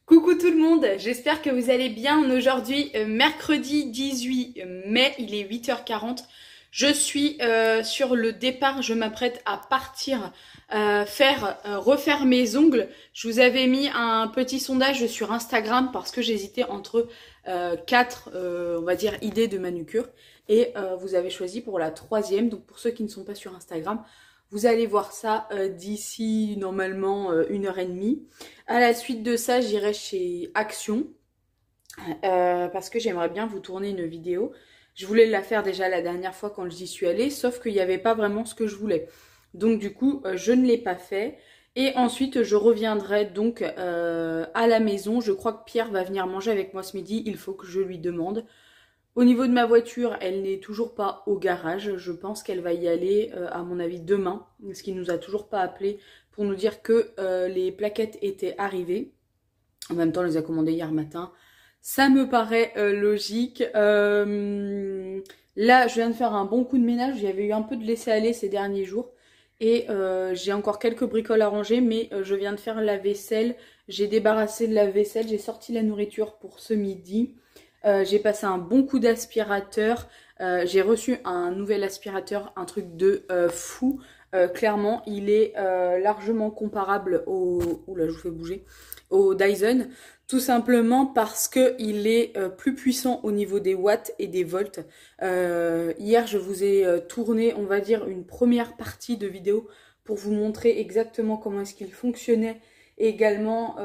Coucou tout le monde, j'espère que vous allez bien. Aujourd'hui, mercredi 18 mai, il est 8h40. Je suis sur le départ, je m'apprête à partir refaire mes ongles. Je vous avais mis un petit sondage sur Instagram parce que j'hésitais entre 4, on va dire, idées de manucure. Et vous avez choisi pour la troisième, donc pour ceux qui ne sont pas sur Instagram, vous allez voir ça d'ici normalement 1h30. À la suite de ça, j'irai chez Action parce que j'aimerais bien vous tourner une vidéo. Je voulais la faire déjà la dernière fois quand j'y suis allée, sauf qu'il n'y avait pas vraiment ce que je voulais. Donc du coup, je ne l'ai pas fait. Et ensuite, je reviendrai donc à la maison. Je crois que Pierre va venir manger avec moi ce midi. Il faut que je lui demande. Au niveau de ma voiture, elle n'est toujours pas au garage. Je pense qu'elle va y aller, à mon avis, demain. Parce qu'il nous a toujours pas appelé pour nous dire que les plaquettes étaient arrivées. En même temps, on les a commandées hier matin. Ça me paraît logique. Là, je viens de faire un bon coup de ménage. J'avais eu un peu de laisser-aller ces derniers jours. Et j'ai encore quelques bricoles à ranger. Mais je viens de faire la vaisselle. J'ai débarrassé de la vaisselle. J'ai sorti la nourriture pour ce midi. J'ai passé un bon coup d'aspirateur. J'ai reçu un nouvel aspirateur, un truc de fou. Clairement, il est largement comparable au... Oula, je vous fais bouger. Au Dyson. Tout simplement parce que il est plus puissant au niveau des watts et des volts. Hier, je vous ai tourné, on va dire, une première partie de vidéo pour vous montrer exactement comment est-ce qu'il fonctionnait. Également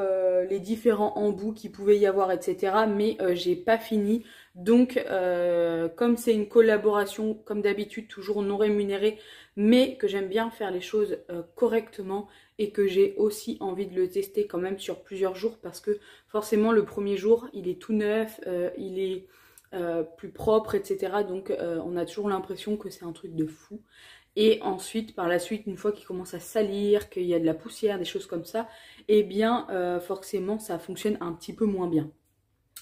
les différents embouts qu'il pouvait y avoir, etc. Mais j'ai pas fini. Donc comme c'est une collaboration, comme d'habitude, toujours non rémunérée, mais que j'aime bien faire les choses correctement et que j'ai aussi envie de le tester quand même sur plusieurs jours parce que forcément le premier jour il est tout neuf, il est plus propre, etc. Donc on a toujours l'impression que c'est un truc de fou. Et ensuite, par la suite, une fois qu'il commence à salir, qu'il y a de la poussière, des choses comme ça, eh bien, forcément, ça fonctionne un petit peu moins bien.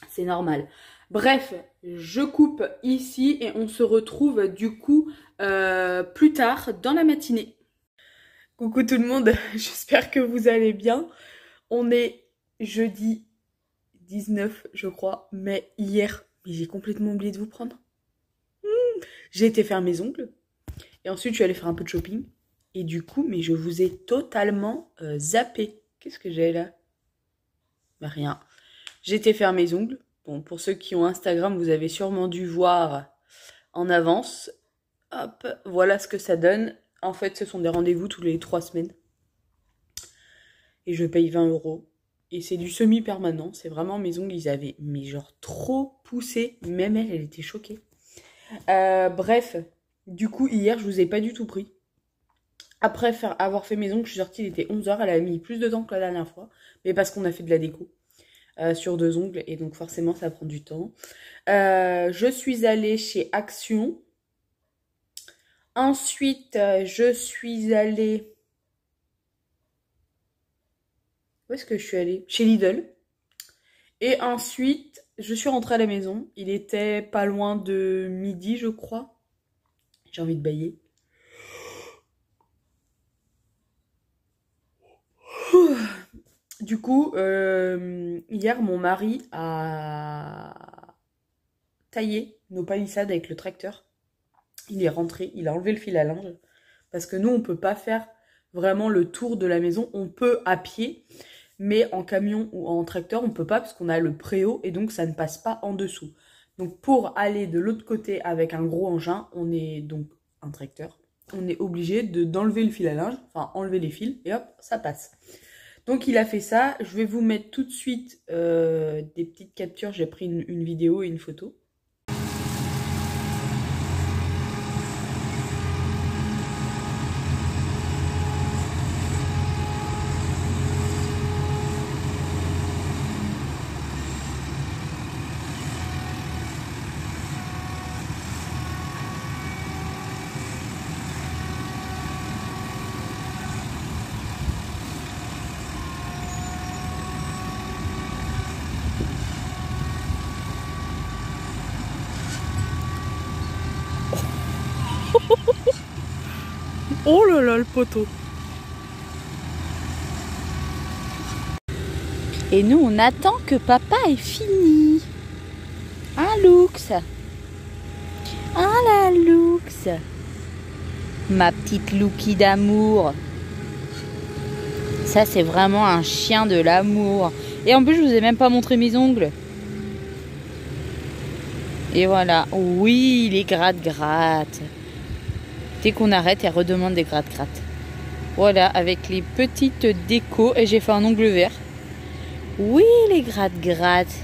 C'est normal. Bref, je coupe ici et on se retrouve du coup plus tard dans la matinée. Coucou tout le monde, j'espère que vous allez bien. On est jeudi 19, je crois, mais hier, j'ai complètement oublié de vous prendre. J'ai été faire mes ongles. Et ensuite, je suis allée faire un peu de shopping. Et du coup, mais je vous ai totalement zappé. Qu'est-ce que j'ai là? Bah rien. J'ai été faire mes ongles. Bon, pour ceux qui ont Instagram, vous avez sûrement dû voir en avance. Hop, voilà ce que ça donne. En fait, ce sont des rendez-vous tous les 3 semaines. Et je paye 20 €. Et c'est du semi-permanent. C'est vraiment mes ongles, ils avaient, mais genre trop poussé. Même elle était choquée. Bref. Du coup, hier, je vous ai pas du tout pris. Après avoir fait mes ongles, je suis sortie, il était 11h. Elle a mis plus de temps que la dernière fois. Mais parce qu'on a fait de la déco sur 2 ongles. Et donc, forcément, ça prend du temps. Je suis allée chez Action. Ensuite, je suis allée... Où est-ce que je suis allée? Chez Lidl. Et ensuite, je suis rentrée à la maison. Il était pas loin de midi, je crois. J'ai envie de bâiller. Du coup, hier, mon mari a taillé nos palissades avec le tracteur. Il est rentré, il a enlevé le fil à linge. Parce que nous, on peut pas faire vraiment le tour de la maison. On peut à pied, mais en camion ou en tracteur, on peut pas parce qu'on a le préau et donc ça ne passe pas en dessous. Donc pour aller de l'autre côté avec un gros engin, on est donc un tracteur. On est obligé d'enlever le fil à linge, enfin enlever les fils et hop, ça passe. Donc il a fait ça. Je vais vous mettre tout de suite des petites captures. J'ai pris une vidéo et une photo. Oh là là, le poteau. Et nous, on attend que papa ait fini. Hein, Lux? Ah la Lux, ma petite Louki d'amour. Ça, c'est vraiment un chien de l'amour. Et en plus, je vous ai même pas montré mes ongles. Et voilà. Oui, les gratte-gratte. Dès qu'on arrête, elle redemande des gratte-gratte. Voilà, avec les petites décos. Et j'ai fait un ongle vert. Oui, les gratte-gratte.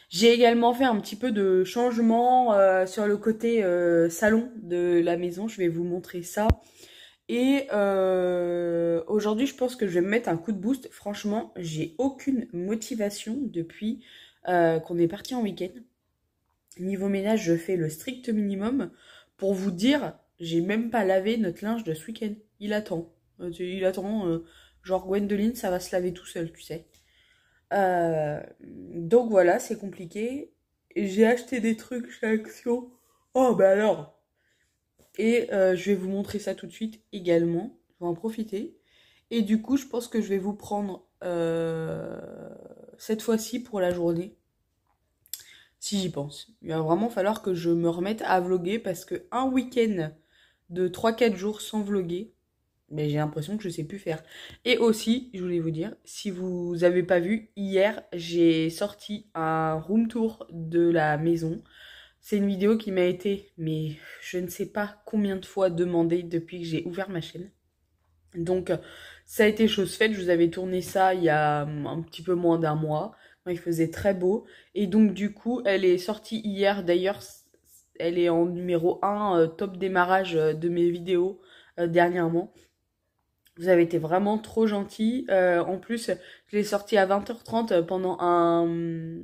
J'ai également fait un petit peu de changement sur le côté salon de la maison. Je vais vous montrer ça. Et aujourd'hui, je pense que je vais me mettre un coup de boost. Franchement, j'ai aucune motivation depuis qu'on est parti en week-end. Niveau ménage, je fais le strict minimum. Pour vous dire, j'ai même pas lavé notre linge de ce week-end. Il attend. Genre Gwendoline, ça va se laver tout seul, tu sais. Donc voilà, c'est compliqué. J'ai acheté des trucs chez Action. Oh bah alors. Et je vais vous montrer ça tout de suite également. Je vais en profiter. Et du coup, je pense que je vais vous prendre cette fois-ci pour la journée. Si j'y pense. Il va vraiment falloir que je me remette à vlogger parce que un week-end de 3-4 jours sans vlogger, mais j'ai l'impression que je sais plus faire. Et aussi, je voulais vous dire, si vous avez pas vu, hier, j'ai sorti un room tour de la maison. C'est une vidéo qui m'a été, mais je ne sais pas combien de fois demandée depuis que j'ai ouvert ma chaîne. Donc, ça a été chose faite. Je vous avais tourné ça il y a un petit peu moins d'un mois. Il faisait très beau. Et donc, du coup, elle est sortie hier. D'ailleurs, elle est en numéro 1, top démarrage de mes vidéos dernièrement. Vous avez été vraiment trop gentils. En plus, je l'ai sortie à 20h30 pendant un...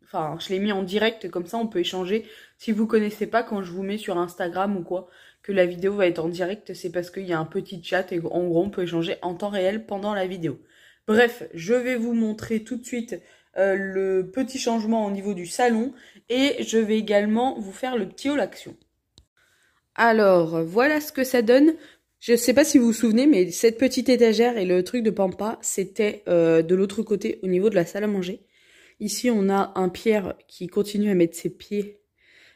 Enfin, je l'ai mis en direct, comme ça on peut échanger. Si vous connaissez pas, quand je vous mets sur Instagram ou quoi, que la vidéo va être en direct, c'est parce qu'il y a un petit chat et en gros on peut échanger en temps réel pendant la vidéo. Bref, je vais vous montrer tout de suite le petit changement au niveau du salon et je vais également vous faire le petit haul action. Alors, voilà ce que ça donne. Je sais pas si vous vous souvenez, mais cette petite étagère et le truc de Pampa, c'était de l'autre côté au niveau de la salle à manger. Ici, on a un Pierre qui continue à mettre ses pieds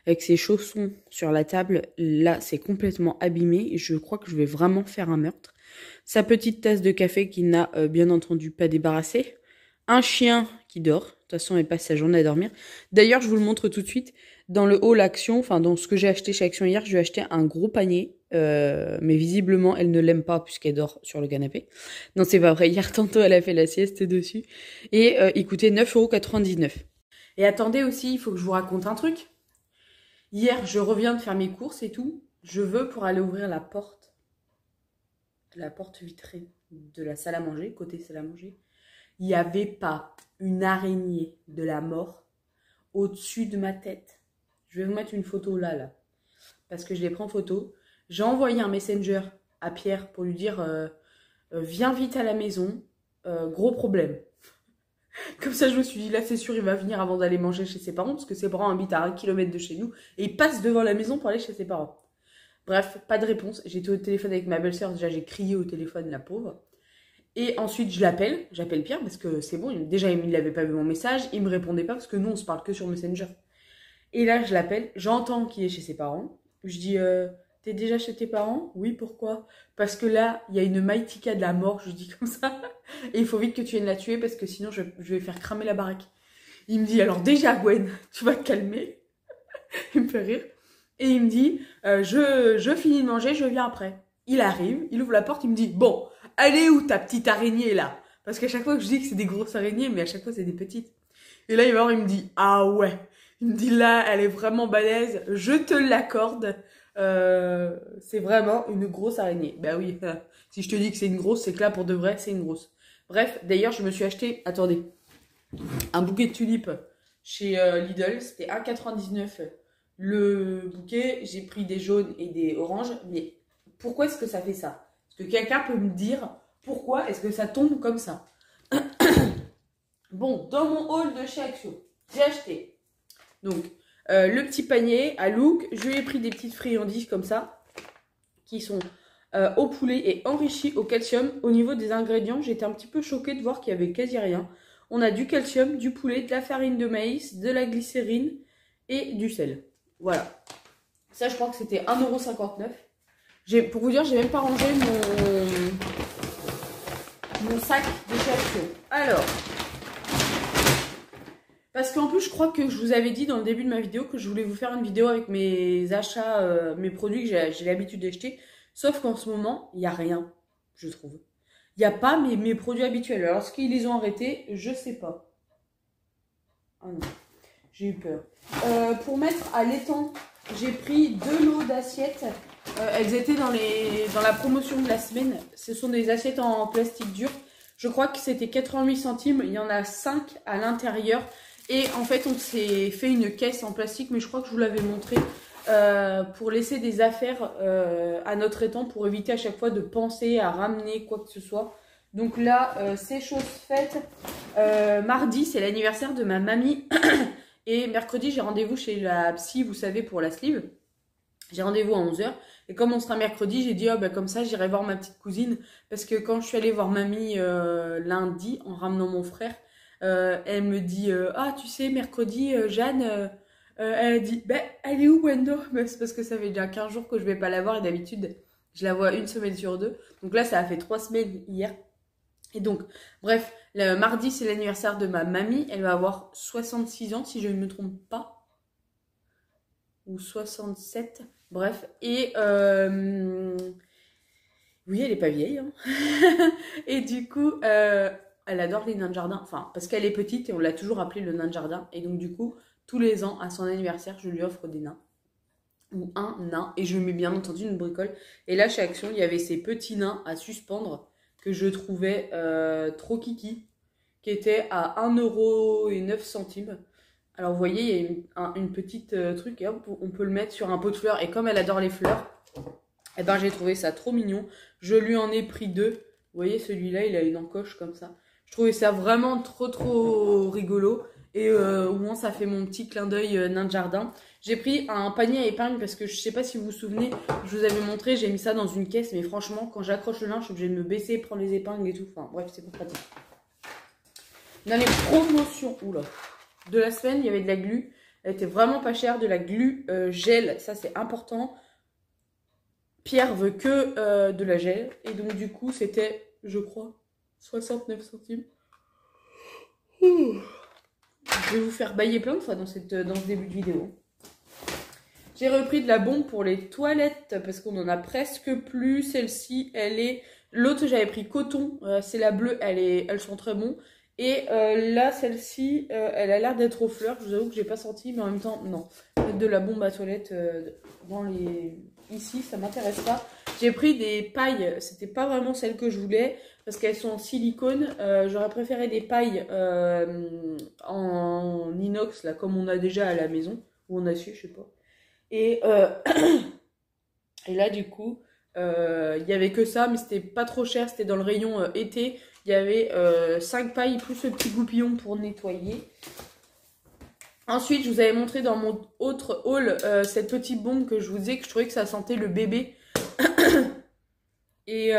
avec ses chaussons sur la table. Là, c'est complètement abîmé. Je crois que je vais vraiment faire un meurtre. Sa petite tasse de café qu'il n'a bien entendu pas débarrassée. Un chien qui dort. De toute façon, elle passe sa journée à dormir. D'ailleurs, je vous le montre tout de suite. Dans le haul Action, enfin dans ce que j'ai acheté chez Action hier, je lui ai acheté un gros panier. Mais visiblement, elle ne l'aime pas puisqu'elle dort sur le canapé. Non, c'est pas vrai. Hier, tantôt, elle a fait la sieste dessus. Et il coûtait 9,99 €. Et attendez aussi, il faut que je vous raconte un truc. Hier, je reviens de faire mes courses et tout. Je veux pour aller ouvrir la porte vitrée de la salle à manger, côté salle à manger. Il n'y avait pas une araignée de la mort au-dessus de ma tête. Je vais vous mettre une photo là. Parce que je l'ai pris en photo. J'ai envoyé un messenger à Pierre pour lui dire viens vite à la maison, gros problème. Comme ça, je me suis dit, là, c'est sûr, il va venir avant d'aller manger chez ses parents, parce que ses parents habitent à 1 km de chez nous, et il passe devant la maison pour aller chez ses parents. Bref, pas de réponse. J'étais au téléphone avec ma belle-sœur, déjà, j'ai crié au téléphone, la pauvre. Et ensuite, j'appelle Pierre, parce que c'est bon, déjà, il n'avait pas vu mon message, il me répondait pas, parce que nous, on se parle que sur Messenger. Et là, je l'appelle, j'entends qu'il est chez ses parents. Je dis, t'es déjà chez tes parents? Oui, pourquoi? Parce que là, il y a une Maïtika de la mort, je dis comme ça. Et il faut vite que tu viennes la tuer parce que sinon je vais faire cramer la baraque. Il me dit, alors déjà Gwen, tu vas te calmer. Il me fait rire. Et il me dit, je finis de manger, je viens après. Il arrive, il ouvre la porte, il me dit, bon, elle est où ta petite araignée là? Parce qu'à chaque fois que je dis que c'est des grosses araignées, mais à chaque fois c'est des petites. Et là il va voir, il me dit, ah ouais. Il me dit, là, elle est vraiment balèze, je te l'accorde. C'est vraiment une grosse araignée. Bah oui, si je te dis que c'est une grosse, c'est que là pour de vrai c'est une grosse. Bref, d'ailleurs je me suis acheté, attendez, un bouquet de tulipes chez Lidl, c'était 1,99 € le bouquet. J'ai pris des jaunes et des oranges, mais pourquoi est-ce que ça fait ça? Est-ce que quelqu'un peut me dire pourquoi est-ce que ça tombe comme ça? Bon, dans mon haul de chez Action, j'ai acheté donc le petit panier à Look. Je lui ai pris des petites friandises comme ça, qui sont au poulet et enrichies au calcium. Au niveau des ingrédients, j'étais un petit peu choquée de voir qu'il y avait quasi rien. On a du calcium, du poulet, de la farine de maïs, de la glycérine et du sel. Voilà. Ça, je crois que c'était 1,59 €. Pour vous dire, j'ai même pas rangé mon sac de chez Action. Alors, parce qu'en plus, je crois que je vous avais dit dans le début de ma vidéo que je voulais vous faire une vidéo avec mes achats, mes produits que j'ai l'habitude d'acheter. Sauf qu'en ce moment, il n'y a rien, je trouve. Il n'y a pas mes produits habituels. Alors, est-ce qu'ils les ont arrêtés? Je sais pas. Ah non, j'ai eu peur. Pour mettre à l'étang, j'ai pris 2 lots d'assiettes. Elles étaient dans la promotion de la semaine. Ce sont des assiettes en plastique dur. Je crois que c'était 88 centimes. Il y en a 5 à l'intérieur. Et en fait, on s'est fait une caisse en plastique, mais je crois que je vous l'avais montré, pour laisser des affaires à notre étang, pour éviter à chaque fois de penser à ramener quoi que ce soit. Donc là, c'est chose faite. Mardi, c'est l'anniversaire de ma mamie. Et mercredi, j'ai rendez-vous chez la psy, vous savez, pour la sleeve. J'ai rendez-vous à 11 h. Et comme on sera mercredi, j'ai dit, oh, bah, comme ça, j'irai voir ma petite cousine. Parce que quand je suis allée voir mamie lundi, en ramenant mon frère, elle me dit, ah, tu sais, mercredi, Jeanne, elle a dit, bah, elle est où, Wendo? Bah, c'est parce que ça fait déjà 15 jours que je vais pas la voir. Et d'habitude, je la vois 1 semaine sur 2. Donc là, ça a fait 3 semaines hier. Et donc, bref, le mardi, c'est l'anniversaire de ma mamie. Elle va avoir 66 ans, si je ne me trompe pas. Ou 67. Bref. Et oui, elle est pas vieille. Hein. Et du coup, elle adore les nains de jardin. Enfin, parce qu'elle est petite et on l'a toujours appelée le nain de jardin. Et donc, du coup, tous les ans, à son anniversaire, je lui offre des nains. Ou un nain. Et je lui mets bien entendu une bricole. Et là, chez Action, il y avait ces petits nains à suspendre que je trouvais trop kiki, qui était à 1,09 €. Alors vous voyez, il y a une petite truc, et hop, on peut le mettre sur un pot de fleurs. Et comme elle adore les fleurs, eh ben, j'ai trouvé ça trop mignon. Je lui en ai pris 2. Vous voyez, celui-là, il a une encoche comme ça. Je trouvais ça vraiment trop rigolo. Et au moins, ça fait mon petit clin d'œil nain de jardin. J'ai pris un panier à épingles parce que je sais pas si vous vous souvenez, je vous avais montré, j'ai mis ça dans une caisse. Mais franchement, quand j'accroche le linge, je suis obligée de me baisser, prendre les épingles et tout. Enfin, bref, c'est plus pratique. Dans les promotions de la semaine, il y avait de la glu. Elle était vraiment pas chère, de la glu gel. Ça, c'est important. Pierre veut que de la gel. Et donc, du coup, c'était, je crois, 69 centimes. Je vais vous faire bailler plein de fois dans ce début de vidéo. J'ai repris de la bombe pour les toilettes parce qu'on en a presque plus. Celle-ci, elle est... L'autre, j'avais pris coton. C'est la bleue, elles sont très bons. Et là, celle-ci, elle a l'air d'être aux fleurs. Je vous avoue que j'ai pas senti, mais en même temps, non. Mettre de la bombe à toilette ici, ça m'intéresse pas. J'ai pris des pailles. C'était pas vraiment celles que je voulais parce qu'elles sont en silicone. J'aurais préféré des pailles en inox, là, comme on a déjà à la maison. Ou en acier, je sais pas. Et là, du coup, il y avait que ça, mais c'était pas trop cher. C'était dans le rayon été. Il y avait 5 pailles plus le petit goupillon pour nettoyer. Ensuite, je vous avais montré dans mon autre haul cette petite bombe que je vous disais que je trouvais que ça sentait le bébé. Et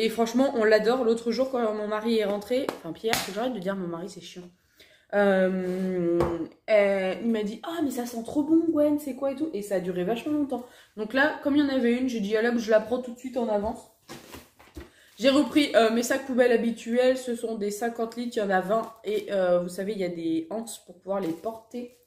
franchement, on l'adore. L'autre jour, quand mon mari est rentré, enfin Pierre, que j'arrête de dire mon mari, c'est chiant. Il m'a dit, ah mais ça sent trop bon Gwen, c'est quoi et tout. Et ça a duré vachement longtemps. Donc là, comme il y en avait une, j'ai dit, ah là, je la prends tout de suite en avance. J'ai repris mes sacs poubelles habituels, ce sont des 50 litres, il y en a 20 et vous savez il y a des hanches pour pouvoir les porter.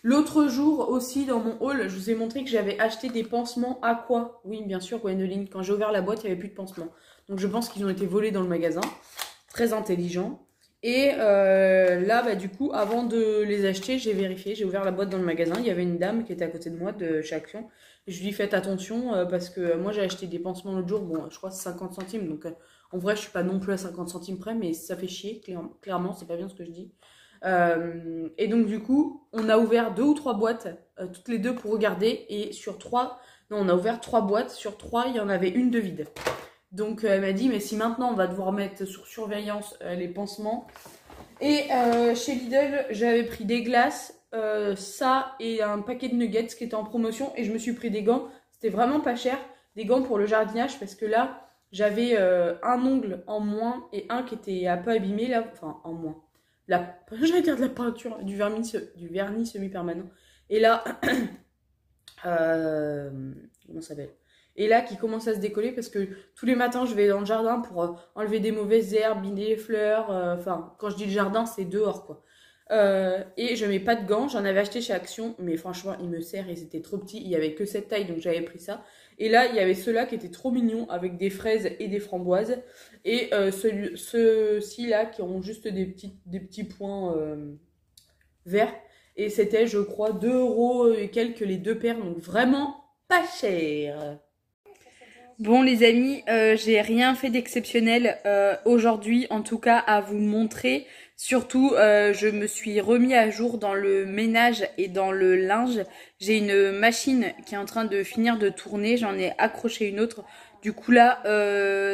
L'autre jour aussi dans mon haul, je vous ai montré que j'avais acheté des pansements Aqua. Oui bien sûr Gwendoline, quand j'ai ouvert la boîte il n'y avait plus de pansements. Donc je pense qu'ils ont été volés dans le magasin, très intelligent. Et là bah, du coup avant de les acheter j'ai vérifié, j'ai ouvert la boîte dans le magasin, il y avait une dame qui était à côté de moi de chez Action. Je lui ai dit faites attention parce que moi j'ai acheté des pansements l'autre jour, bon je crois c'est 50 centimes donc en vrai je suis pas non plus à 50 centimes près mais ça fait chier, clairement c'est pas bien ce que je dis. Et donc du coup on a ouvert 2 ou 3 boîtes toutes les deux pour regarder et sur 3, non on a ouvert 3 boîtes, sur 3 il y en avait une de vide. Donc elle m'a dit mais si maintenant on va devoir mettre sur surveillance les pansements. Et chez Lidl j'avais pris des glaces. Ça et un paquet de nuggets qui était en promotion et je me suis pris des gants, c'était vraiment pas cher, des gants pour le jardinage parce que là j'avais un ongle en moins et un qui était un peu abîmé là, enfin en moins. J'allais dire de la peinture, du vernis semi-permanent. Et là, comment ça s'appelle? Et là, qui commence à se décoller parce que tous les matins, je vais dans le jardin pour enlever des mauvaises herbes, biner les fleurs. Enfin, quand je dis le jardin, c'est dehors, quoi. Et je mets pas de gants, j'en avais acheté chez Action, mais franchement, il me sert et c'était trop petit. Il y avait que cette taille, donc j'avais pris ça. Et là, il y avait ceux-là qui étaient trop mignons avec des fraises et des framboises. Et ceux-ci là qui ont juste des petits points verts. Et c'était, je crois, 2 € et quelques les deux paires, donc vraiment pas cher. Bon les amis, j'ai rien fait d'exceptionnel aujourd'hui, en tout cas à vous montrer. Surtout, je me suis remis à jour dans le ménage et dans le linge. J'ai une machine qui est en train de finir de tourner, j'en ai accroché une autre. Du coup là,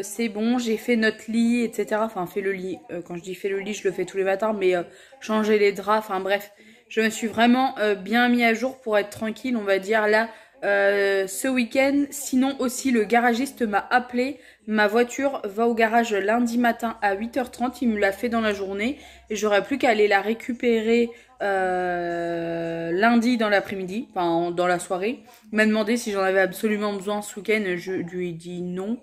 c'est bon, j'ai fait notre lit, etc. Enfin, fait le lit. Quand je dis fait le lit, je le fais tous les matins, mais changer les draps, enfin bref. Je me suis vraiment bien mis à jour pour être tranquille, on va dire là. Ce week-end, sinon aussi le garagiste m'a appelé, ma voiture va au garage lundi matin à 8h30, il me l'a fait dans la journée et j'aurais plus qu'à aller la récupérer lundi dans l'après-midi, enfin dans la soirée. Il m'a demandé si j'en avais absolument besoin ce week-end, je lui ai dit non.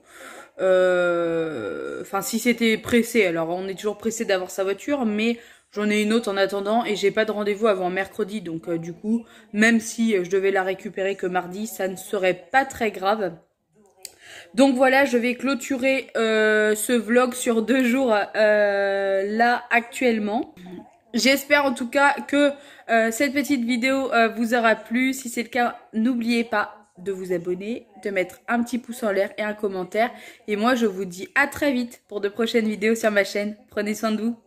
Enfin si c'était pressé, alors on est toujours pressé d'avoir sa voiture, mais j'en ai une autre en attendant et j'ai pas de rendez-vous avant mercredi, donc du coup, même si je devais la récupérer que mardi, ça ne serait pas très grave. Donc voilà, je vais clôturer ce vlog sur 2 jours là actuellement. J'espère en tout cas que cette petite vidéo vous aura plu. Si c'est le cas, n'oubliez pas de vous abonner, de mettre un petit pouce en l'air et un commentaire. Et moi, je vous dis à très vite pour de prochaines vidéos sur ma chaîne. Prenez soin de vous.